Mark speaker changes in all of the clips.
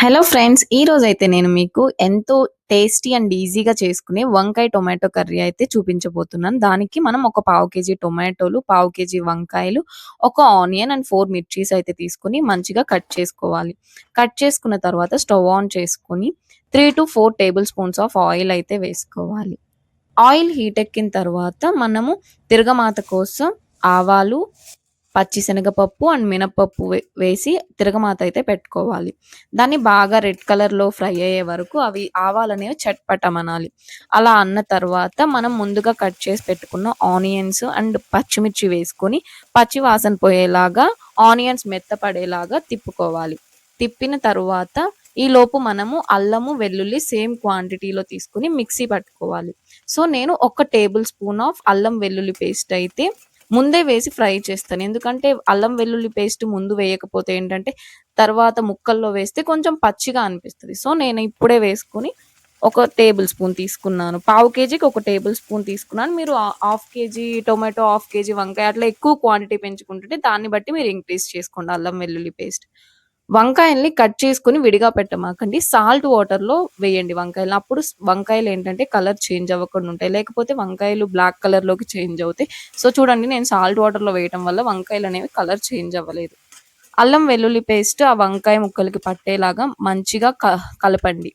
Speaker 1: Hello friends! ఈరోజైతే నేను మీకు ఎంతో టేస్టీ అండ్ ఈజీగా చేసుకునే వంకాయ టొమాటో కర్రీ అయితే చూపించబోతున్నాను. దానికి మనం ఒక పావు కేజీ టొమాటోలు, పావు కేజీ వంకాయలు, ఒక ఆనియన్ అండ్ 4 మిర్చీస్ అయితే తీసుకొని మంచిగా కట్ చేసుకోవాలి. కట్ చేసుకున్న తర్వాత స్టవ్ ఆన్ చేసుకొని 3-4 టేబుల్ స్పూన్స్ ఆఫ్ ఆయిల్ అయితే వేసుకోవాలి. ఆయిల్ హీట్ ఎక్కిన తర్వాత మనము తిరగమాత కోసం ఆవాలు, పచ్చిశనగపప్పు అండ్ మినపప్పు వేసి తిరగమాత అయితే పెట్టుకోవాలి. దాన్ని బాగా రెడ్ కలర్‌లో ఫ్రై అయ్యే వరకు అవి ఆవాలనేవి చట్పటమనాలి. అలా అన్న తర్వాత మనం ముందుగా కట్ చేసి పెట్టుకున్న ఆనియన్స్ అండ్ పచ్చిమిర్చి వేసుకొని పచ్చి వాసన పోయేలాగా ఆనియన్స్ మెత్తపడేలాగా తిప్పుకోవాలి. తిప్పిన తరువాత ఈలోపు మనము అల్లము, వెల్లుల్లి సేమ్ క్వాంటిటీలో తీసుకొని మిక్సీ పట్టుకోవాలి. సో, నేను ఒక టేబుల్ స్పూన్ ఆఫ్ అల్లం వెల్లుల్లి పేస్ట్ అయితే ముందే వేసి ఫ్రై చేస్తాను. ఎందుకంటే అల్లం వెల్లుల్లి పేస్ట్ ముందు వేయకపోతే ఏంటంటే తర్వాత ముక్కల్లో వేస్తే కొంచెం పచ్చిగా అనిపిస్తది. సో, నేను ఇప్పుడే వేసుకొని ఒక టేబుల్ స్పూన్ తీసుకున్నాను. పావు కేజీకి ఒక టేబుల్ స్పూన్ తీసుకున్నాను. మీరు half KG tomato, half KG వంకాయ అట్లా ఎక్కువ క్వాంటిటీ పెంచుకుంటుంటే దాన్ని బట్టి మీరు ఇంక్రీజ్ చేసుకోండి అల్లం వెల్లుల్లి పేస్ట్. వంకాయల్ని కట్ చేసుకొని విడిగా పెట్టమాకండి. సాల్ట్ వాటర్‌లో వేయండి వంకాయలని. అప్పుడు వంకాయలేంటంటే కలర్ చేంజ్ అవ్వకుండా ఉంటాయి. లేకపోతే వంకాయలు బ్లాక్ కలర్‌లోకి చేంజ్ అవుతాయి. సో, చూడండి నేను సాల్ట్ వాటర్‌లో వేయటం వల్ల వంకాయలనేవి కలర్ చేంజ్ అవ్వలేదు. అల్లం వెల్లుల్లి పేస్ట్ ఆ వంకాయ ముక్కలకి పట్టేలాగా మంచిగా కలపండి.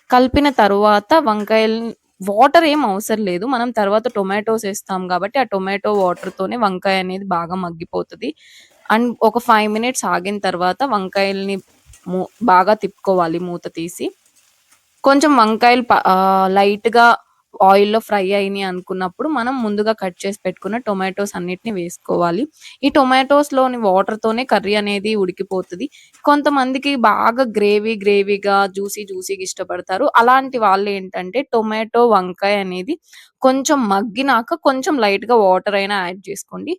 Speaker 1: కలిపిన తరువాత వంకాయలని వాటర్ ఏం అవసరం లేదు. మనం తర్వాత టొమాటోస్ ఏస్తాం కాబట్టి ఆ టొమాటో వాటర్‌తోనే వంకాయ అనేది బాగా మగ్గిపోతది. అండ్ ఒక 5 మినిట్స్ ఆగిన తర్వాత వంకాయల్ని ము బాగా తిప్పుకోవాలి మూత తీసి. కొంచెం వంకాయలు లైట్‌గా ఆయిల్‌లో ఫ్రై అయినియి అనుకున్నప్పుడు మనం ముందుగా కట్ చేసి పెట్టుకున్న టొమాటోస్ అన్నిటిని వేసుకోవాలి. ఈ టొమాటోస్‌లోని వాటర్‌తోనే కర్రీ అనేది ఉడికిపోతది. కొంతమందికి బాగా గ్రేవీగా, జ్యూసీగా ఇష్టపడతారు. అలాంటి వాళ్ళేంటంటే టొమాటో, వంకాయ అనేది కొంచెం మగ్గినాక కొంచెం లైట్‌గా వాటర్ అయినా యాడ్ చేసుకోండి.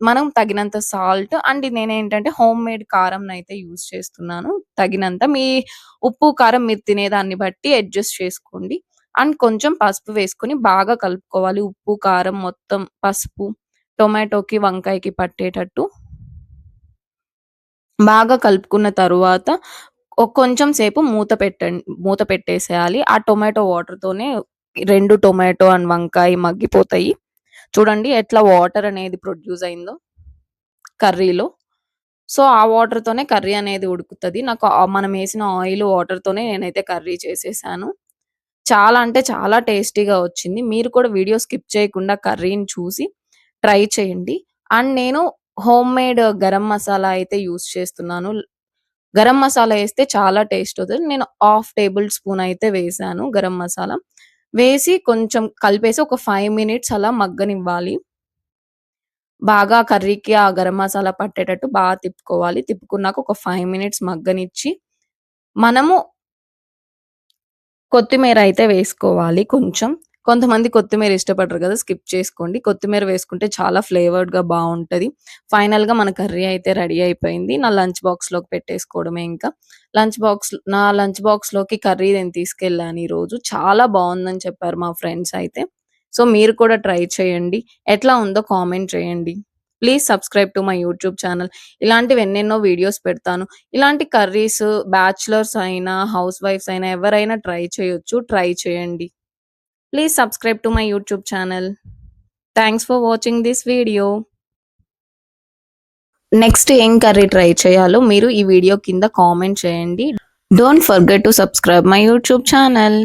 Speaker 1: మనం తగినంత సాల్ట్ అండ్ నేనేంటంటే హోమ్‌మేడ్ కారంనయితే యూజ్ చేస్తున్నాను తగినంత. మీ ఉప్పు, కారం మీరు తినేదాన్ని బట్టి అడ్జస్ట్ చేసుకోండి. అండ్ కొంచెం పసుపు వేసుకొని బాగా కలుపుకోవాలి. ఉప్పు, కారం మొత్తం పసుపు టొమాటోకి, వంకాయకి పట్టేటట్టు బాగా కలుపుకున్న తరువాత కొంచెం సేపు మూత పెట్టేసేయాలి. ఆ టొమాటో వాటర్‌తోనే 2 టొమాటో అండ్ వంకాయ మగ్గిపోతాయి. చూడండి ఎట్లా వాటర్ అనేది ప్రొడ్యూస్ అయిందో కర్రీలో. సో, ఆ వాటర్‌తోనే కర్రీ అనేది ఉడుకుతది. నాకు మనమేసిన ఆయిల్, వాటర్‌తోనే నేనైతే కర్రీ చేసేసాను. చాలా అంటే చాలా టేస్టీగా వచ్చింది. మీరు కూడా వీడియో స్కిప్ చేయకుండా కర్రీని చూసి ట్రై చేయండి. అండ్ నేను హోమ్‌మేడ్ గరం మసాలా అయితే యూజ్ చేస్తున్నాను. గరం మసాలా ఏస్తే చాలా టేస్ట్ వస్తది. నేను హాఫ్ టేబుల్ స్పూన్ అయితే వేశాను గరం మసాలా. వేసి కొంచెం కలిపేసి ఒక 5 మినిట్స్ అలా మగ్గనివ్వాలి. బాగా కర్రీకి ఆ గరం మసాలా పట్టేటట్టు తిప్పుకోవాలి. తిప్పుకున్నాక ఒక 5 మినిట్స్ మగ్గనిచ్చి, మనము కొత్తిమీర అయితే వేసుకోవాలి కొంచెం. కొంతమంది కొత్తిమీర ఇష్టపడరు కదా! స్కిప్ చేసుకోండి. కొత్తిమీర వేసుకుంటే చాలా ఫ్లేవర్డ్‌గా బావుంటది. ఫైనల్‌గా మన కర్రీ అయితే రెడీ అయిపోయింది. నా లంచ్ బాక్స్‌లోకి పెట్టేసుకోవడమే ఇంకా. నా లంచ్ బాక్స్‌లోకి కర్రీ నేను తీసుకెళ్ళాను ఈరోజు. చాలా బావుందని చెప్పారు మా ఫ్రెండ్స్ అయితే. సో, మీరు కూడా ట్రై చేయండి. ఎట్లా ఉందో కామెంట్ చేయండి. Please subscribe to my YouTube channel. ఇలాంటివి ఎన్నెన్నో వీడియోస్ పెడతాను. ఇలాంటి కర్రీస్ బ్యాచిలర్స్ అయినా, హౌస్ వైఫ్స్ అయినా ఎవరైనా ట్రై చేయొచ్చు. ట్రై చేయండి. Please subscribe to my YouTube channel. Thanks for watching this video. Next ఏం కర్రీ ట్రై చేయాలో మీరు ఈ వీడియో కింద కామెంట్ చేయండి. Don't forget to subscribe my YouTube channel.